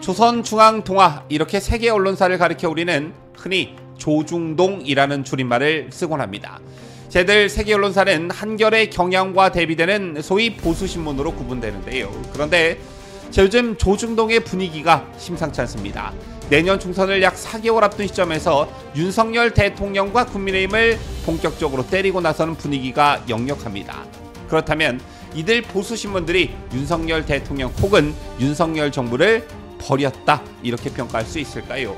조선중앙동아 이렇게 세계 언론사를 가리켜 우리는 흔히 조중동이라는 줄임말을 쓰곤 합니다. 쟤들 세계 언론사는 한결의 경향과 대비되는 소위 보수신문으로 구분되는데요. 그런데 요즘 조중동의 분위기가 심상치 않습니다. 내년 총선을 약 4개월 앞둔 시점에서 윤석열 대통령과 국민의힘을 본격적으로 때리고 나서는 분위기가 역력합니다. 그렇다면 이들 보수신문들이 윤석열 대통령 혹은 윤석열 정부를 버렸다 이렇게 평가할 수 있을까요?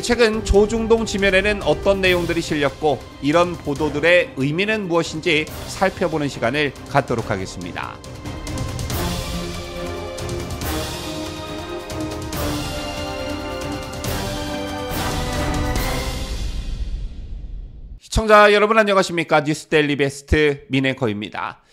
최근 조중동 지면에는 어떤 내용들이 실렸고 이런 보도들의 의미는 무엇인지 살펴보는 시간을 갖도록 하겠습니다. 시청자 여러분 안녕하십니까? 뉴스데일리 베스트 민앵커입니다.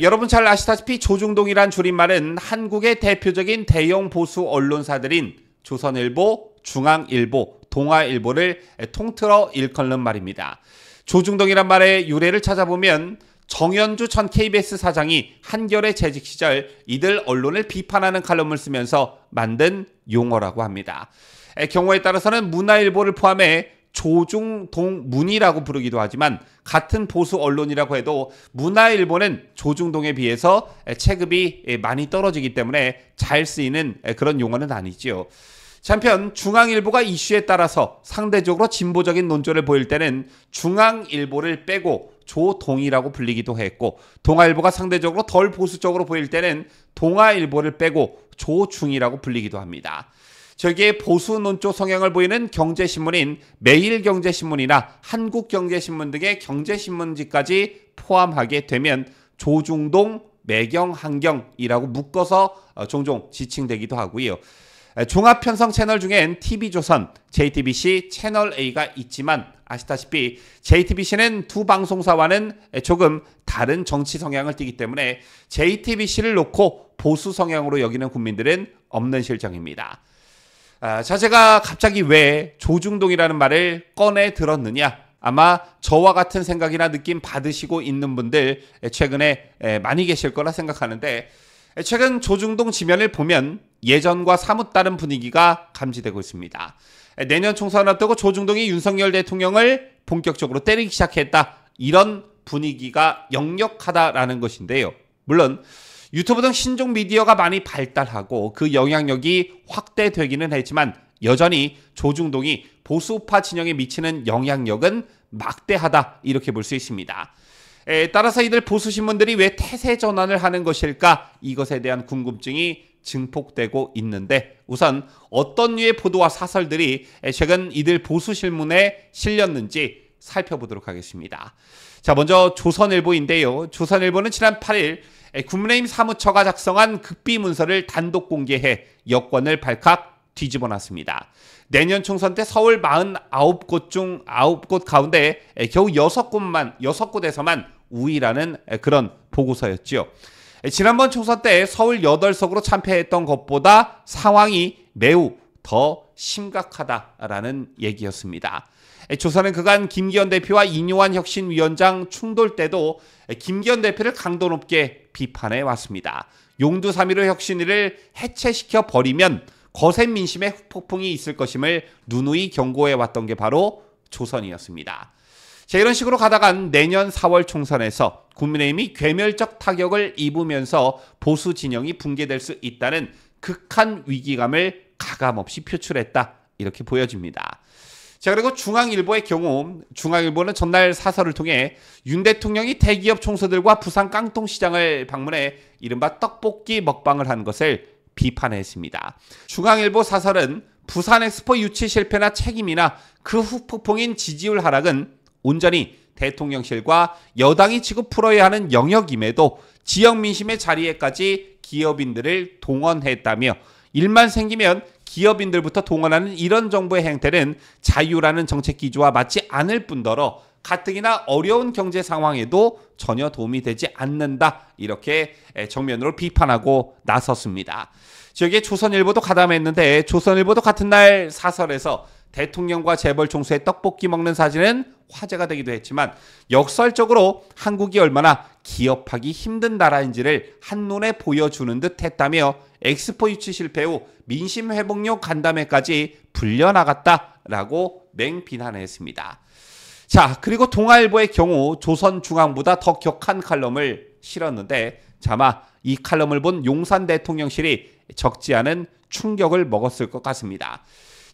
여러분 잘 아시다시피 조중동이란 줄임말은 한국의 대표적인 대형 보수 언론사들인 조선일보, 중앙일보, 동아일보를 통틀어 일컫는 말입니다. 조중동이란 말의 유래를 찾아보면 정연주 전 KBS 사장이 한겨레 재직 시절 이들 언론을 비판하는 칼럼을 쓰면서 만든 용어라고 합니다. 경우에 따라서는 문화일보를 포함해 조중동문이라고 부르기도 하지만 같은 보수 언론이라고 해도 문화일보는 조중동에 비해서 체급이 많이 떨어지기 때문에 잘 쓰이는 그런 용어는 아니지요. 한편 중앙일보가 이슈에 따라서 상대적으로 진보적인 논조를 보일 때는 중앙일보를 빼고 조동이라고 불리기도 했고, 동아일보가 상대적으로 덜 보수적으로 보일 때는 동아일보를 빼고 조중이라고 불리기도 합니다. 저기에 보수 논조 성향을 보이는 경제신문인 매일경제신문이나 한국경제신문 등의 경제신문지까지 포함하게 되면 조중동, 매경한경이라고 묶어서 종종 지칭되기도 하고요. 종합편성 채널 중엔 TV조선, JTBC, 채널A가 있지만 아시다시피 JTBC는 두 방송사와는 조금 다른 정치 성향을 띠기 때문에 JTBC를 놓고 보수 성향으로 여기는 국민들은 없는 실정입니다. 제가 갑자기 왜 조중동이라는 말을 꺼내 들었느냐? 아마 저와 같은 생각이나 느낌 받으시고 있는 분들 최근에 많이 계실 거라 생각하는데, 최근 조중동 지면을 보면 예전과 사뭇 다른 분위기가 감지되고 있습니다. 내년 총선을 앞두고 조중동이 윤석열 대통령을 본격적으로 때리기 시작했다, 이런 분위기가 역력하다라는 것인데요. 물론 유튜브 등 신종 미디어가 많이 발달하고 그 영향력이 확대되기는 했지만 여전히 조중동이 보수파 진영에 미치는 영향력은 막대하다 이렇게 볼 수 있습니다. 따라서 이들 보수신문들이 왜 태세 전환을 하는 것일까, 이것에 대한 궁금증이 증폭되고 있는데, 우선 어떤 류의 보도와 사설들이 최근 이들 보수신문에 실렸는지 살펴보도록 하겠습니다. 자, 먼저 조선일보인데요. 조선일보는 지난 8일 국민의힘 사무처가 작성한 극비 문서를 단독 공개해 여권을 발칵 뒤집어 놨습니다. 내년 총선 때 서울 49곳 중 9곳 가운데 겨우 6곳에서만 우위라는 그런 보고서였죠. 지난번 총선 때 서울 8석으로 참패했던 것보다 상황이 매우 더 심각하다라는 얘기였습니다. 조선은 그간 김기현 대표와 이뇨한 혁신위원장 충돌 때도 김기현 대표를 강도 높게 비판해 왔습니다. 용두 3.15 혁신위를 해체시켜 버리면 거센 민심의 후폭풍이 있을 것임을 누누이 경고해 왔던 게 바로 조선이었습니다. 자, 이런 식으로 가다간 내년 4월 총선에서 국민의힘이 괴멸적 타격을 입으면서 보수 진영이 붕괴될 수 있다는 극한 위기감을 가감없이 표출했다, 이렇게 보여집니다. 자, 그리고 중앙일보의 경우, 중앙일보는 전날 사설을 통해 윤 대통령이 대기업 총수들과 부산 깡통시장을 방문해 이른바 떡볶이 먹방을 한 것을 비판했습니다. 중앙일보 사설은 부산 엑스포 유치 실패나 책임이나 그 후 폭풍인 지지율 하락은 온전히 대통령실과 여당이 지금 풀어야 하는 영역임에도 지역 민심의 자리에까지 기업인들을 동원했다며, 일만 생기면 기업인들부터 동원하는 이런 정부의 행태는 자유라는 정책 기조와 맞지 않을 뿐더러 가뜩이나 어려운 경제 상황에도 전혀 도움이 되지 않는다, 이렇게 정면으로 비판하고 나섰습니다. 여기에 조선일보도 가담했는데, 조선일보도 같은 날 사설에서 대통령과 재벌 총수의 떡볶이 먹는 사진은 화제가 되기도 했지만 역설적으로 한국이 얼마나 기업하기 힘든 나라인지를 한눈에 보여주는 듯 했다며 엑스포 유치 실패 후 민심 회복용 간담회까지 불려나갔다라고 맹비난했습니다. 자, 그리고 동아일보의 경우 조선중앙보다 더 격한 칼럼을 실었는데 차마 이 칼럼을 본 용산 대통령실이 적지 않은 충격을 먹었을 것 같습니다.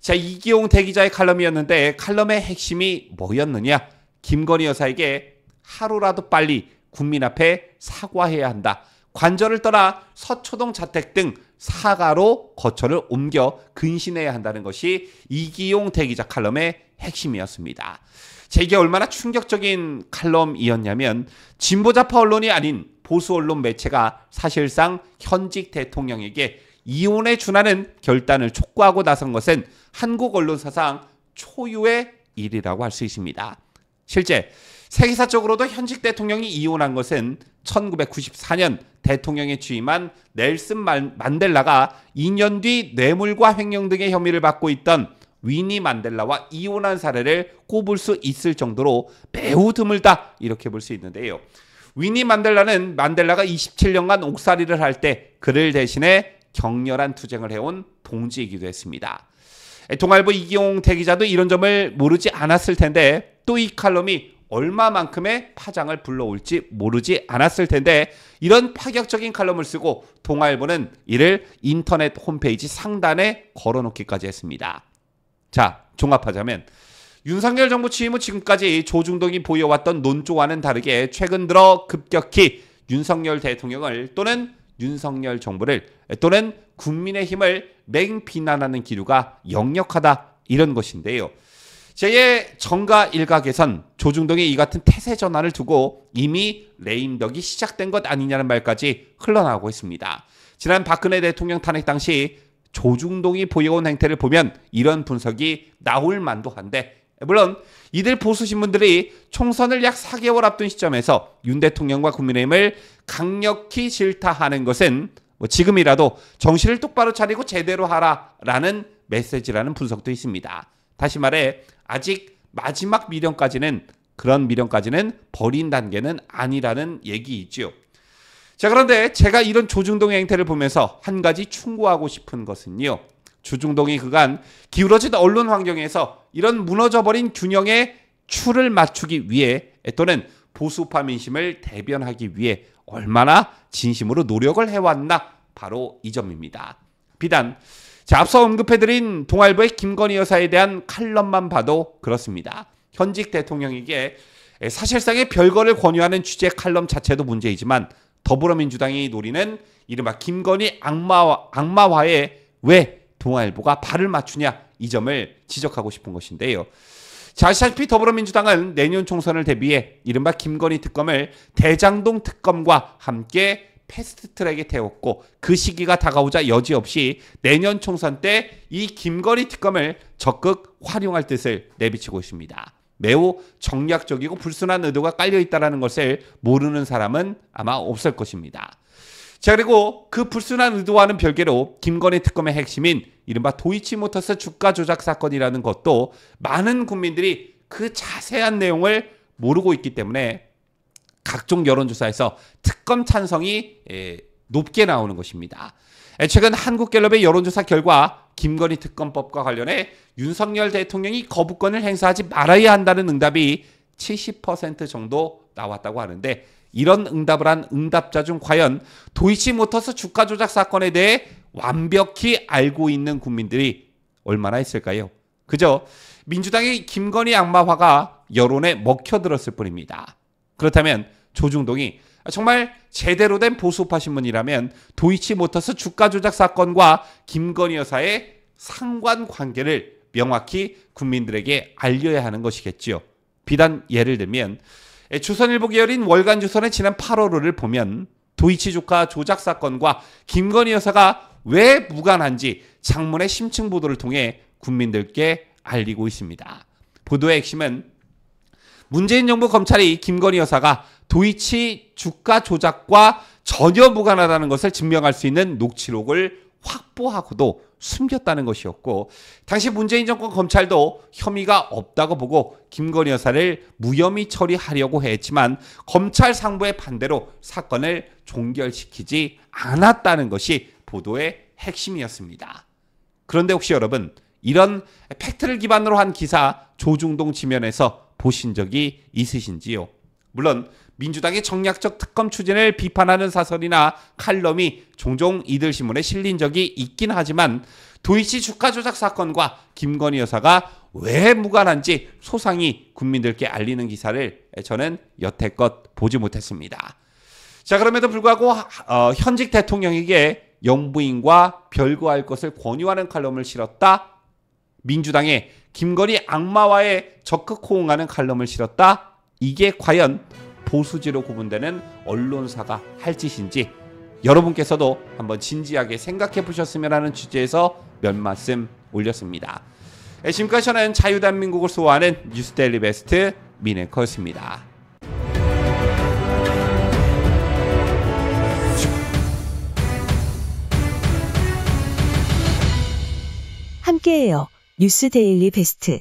자, 이기용 대기자의 칼럼이었는데 칼럼의 핵심이 뭐였느냐? 김건희 여사에게 하루라도 빨리 국민 앞에 사과해야 한다. 관저를 떠나 서초동 자택 등 사가로 거처를 옮겨 근신해야 한다는 것이 이기용 대기자 칼럼의 핵심이었습니다. 자, 이게 얼마나 충격적인 칼럼이었냐면 진보좌파 언론이 아닌 보수 언론 매체가 사실상 현직 대통령에게 이혼에 준하는 결단을 촉구하고 나선 것은 한국 언론사상 초유의 일이라고 할 수 있습니다. 실제 세계사적으로도 현직 대통령이 이혼한 것은 1994년 대통령에 취임한 넬슨 만델라가 2년 뒤 뇌물과 횡령 등의 혐의를 받고 있던 위니 만델라와 이혼한 사례를 꼽을 수 있을 정도로 매우 드물다 이렇게 볼 수 있는데요. 위니 만델라는 만델라가 27년간 옥살이를 할 때 그를 대신해 격렬한 투쟁을 해온 동지이기도 했습니다. 동아일보 이기용 대기자도 이런 점을 모르지 않았을 텐데 또 이 칼럼이 얼마만큼의 파장을 불러올지 모르지 않았을 텐데 이런 파격적인 칼럼을 쓰고 동아일보는 이를 인터넷 홈페이지 상단에 걸어놓기까지 했습니다. 자, 종합하자면 윤석열 정부 취임 후 지금까지 조중동이 보여왔던 논조와는 다르게 최근 들어 급격히 윤석열 대통령을 또는 윤석열 정부를 또는 국민의힘을 맹비난하는 기류가 역력하다 이런 것인데요. 제 정가 일각에선 조중동의 이 같은 태세 전환을 두고 이미 레임덕이 시작된 것 아니냐는 말까지 흘러나오고 있습니다. 지난 박근혜 대통령 탄핵 당시 조중동이 보여온 행태를 보면 이런 분석이 나올 만도 한데 물론 이들 보수신문들이 총선을 약 4개월 앞둔 시점에서 윤 대통령과 국민의힘을 강력히 질타하는 것은 지금이라도 정신을 똑바로 차리고 제대로 하라라는 메시지라는 분석도 있습니다. 다시 말해 아직 마지막 미련까지는 그런 미련까지는 버린 단계는 아니라는 얘기이지요. 자, 그런데 제가 이런 조중동의 행태를 보면서 한 가지 충고하고 싶은 것은요. 조중동이 그간 기울어진 언론 환경에서 이런 무너져버린 균형의 추를 맞추기 위해 또는 보수파 민심을 대변하기 위해 얼마나 진심으로 노력을 해왔나 바로 이 점입니다. 비단 자, 앞서 언급해드린 동아일보의 김건희 여사에 대한 칼럼만 봐도 그렇습니다. 현직 대통령에게 사실상의 별거를 권유하는 취재 칼럼 자체도 문제이지만 더불어민주당이 노리는 이른바 김건희 악마화에 왜 동아일보가 발을 맞추냐 이 점을 지적하고 싶은 것인데요. 자, 아시다시피 더불어민주당은 내년 총선을 대비해 이른바 김건희 특검을 대장동 특검과 함께 패스트트랙에 태웠고 그 시기가 다가오자 여지없이 내년 총선 때 이 김건희 특검을 적극 활용할 뜻을 내비치고 있습니다. 매우 정략적이고 불순한 의도가 깔려있다는 것을 모르는 사람은 아마 없을 것입니다. 자, 그리고 그 불순한 의도와는 별개로 김건희 특검의 핵심인 이른바 도이치모터스 주가 조작 사건이라는 것도 많은 국민들이 그 자세한 내용을 모르고 있기 때문에 각종 여론조사에서 특검 찬성이 높게 나오는 것입니다. 최근 한국갤럽의 여론조사 결과 김건희 특검법과 관련해 윤석열 대통령이 거부권을 행사하지 말아야 한다는 응답이 70% 정도 나왔다고 하는데 이런 응답을 한 응답자 중 과연 도이치모터스 주가 조작 사건에 대해 완벽히 알고 있는 국민들이 얼마나 있을까요? 그저 민주당의 김건희 악마화가 여론에 먹혀들었을 뿐입니다. 그렇다면 조중동이 정말 제대로 된 보수파 신문이라면 도이치모터스 주가 조작 사건과 김건희 여사의 상관관계를 명확히 국민들에게 알려야 하는 것이겠지요. 비단 예를 들면 조선일보 계열인 월간조선의 지난 8월호를 보면 도이치 주가 조작 사건과 김건희 여사가 왜 무관한지 장문의 심층 보도를 통해 국민들께 알리고 있습니다. 보도의 핵심은 문재인 정부 검찰이 김건희 여사가 도이치 주가 조작과 전혀 무관하다는 것을 증명할 수 있는 녹취록을 확보하고도 숨겼다는 것이었고, 당시 문재인 정권 검찰도 혐의가 없다고 보고 김건희 여사를 무혐의 처리하려고 했지만 검찰 상부의 반대로 사건을 종결시키지 않았다는 것이 보도의 핵심이었습니다. 그런데 혹시 여러분, 이런 팩트를 기반으로 한 기사 조중동 지면에서 보신 적이 있으신지요? 물론 민주당의 정략적 특검 추진을 비판하는 사설이나 칼럼이 종종 이들 신문에 실린 적이 있긴 하지만 도이치 주가 조작 사건과 김건희 여사가 왜 무관한지 소상히 국민들께 알리는 기사를 저는 여태껏 보지 못했습니다. 자, 그럼에도 불구하고 현직 대통령에게 영부인과 별거할 것을 권유하는 칼럼을 실었다. 민주당의 김건희 악마와의 적극 호응하는 칼럼을 실었다. 이게 과연 보수지로 구분되는 언론사가 할 짓인지 여러분께서도 한번 진지하게 생각해 보셨으면 하는 주제에서 몇 말씀 올렸습니다. 지금까지 저는 자유대한민국을 수호하는 뉴스데일리 베스트 민앵커였습니다. 함께해요. 뉴스데일리 베스트.